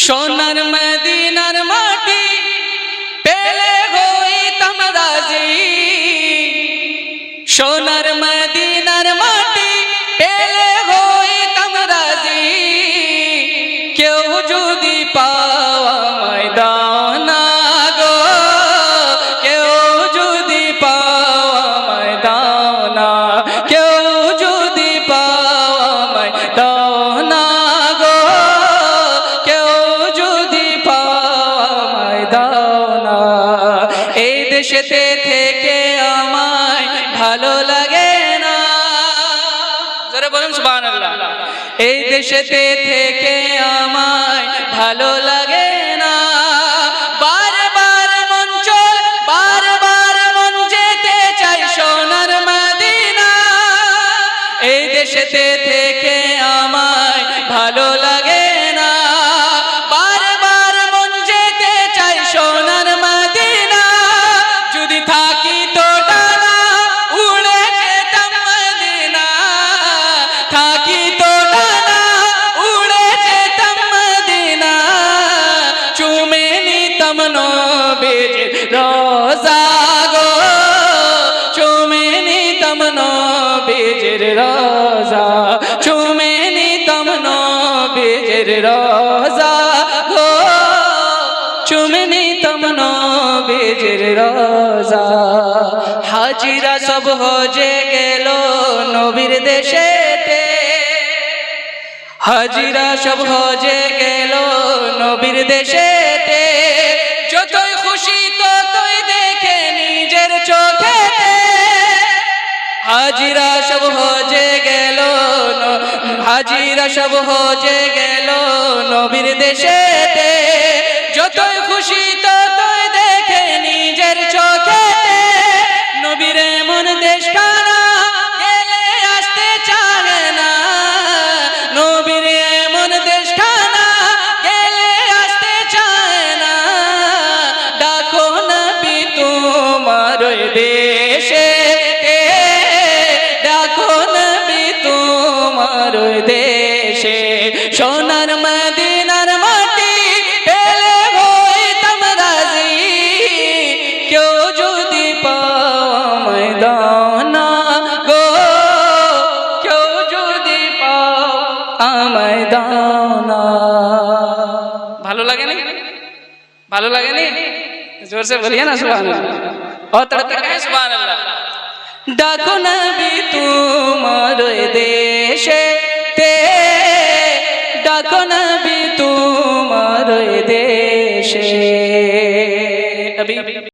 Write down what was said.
সোনার মদিনার মাটি পেলে হইতাম রাজি, সোনার মদিনার মাটি পেলে হইতাম রাজি। কেউ যদি পাওয়া আমায় দাও না গো, কেউ যদি পাওয়া আমায় দাও না, কেউ যদি পাওয়া আমায় দাও না গো, কেউ যদি পাওয়া আমায় দাও না। এই দেশেতে থেকে আমায় ভালো লাগে না, জোরে বলুন সুবহানাল্লাহ। এই দেশেতে থেকে আমায় ভালো লাগে না, বারবার মন চল, বারবার মন যেতে চাই সোনার মদিনা। এই দেশেতে থেকে আমায় ভালো লাগে না, বারবার মন যেতে চাই সোনার মদিনা। যদি থাকি তো ডানা উড়ে যেতাম মদিনা, থাকি তো ডানা উড়ে যেতাম মদিনা। চুমে নিতাম নবীজির রোজা গো, চুমে নিতাম নবীজির রোজা, চুমে নিতাম নবীজির রোজা গো, চুমে নিতাম নবীজির রোজা। হাজিরা সব হজে গেল নবীর দেশেতে, হাজিরা সব হজে গেল নবীর দেশেতে। যতই খুশি ততই দেখে নিজের চোখে, হাজিরা সব হজে গেল, হাজিরা সব হজে গেল নবীর দেশেতে। যতই খুশি ততই দেখে নিজের চোখে, নবীর এমন দেশখানা গেলে আসতে চায় না, নবীর এমন দেশখানা গেলে আসতে চায় না। ডাকো নবী তোমার ওই দেশেতে, ডাকো নবী তোমার ওই দেশে। সোনার মদিনার মাটি পেলে হইতাম রাজি, কেউ যদি পাওয়া আমায় দাও না গো, কেউ যদি পাওয়া আমায় দাও না। ভালো লাগেনি? ভালো লাগেনি? जोर से बोलिए ना सुभानअल्लाह, और तड़के कहें सुभानअल्लाह। डाको नबी तुमार देशे ते, डाको नबी तुमार देशे। अभी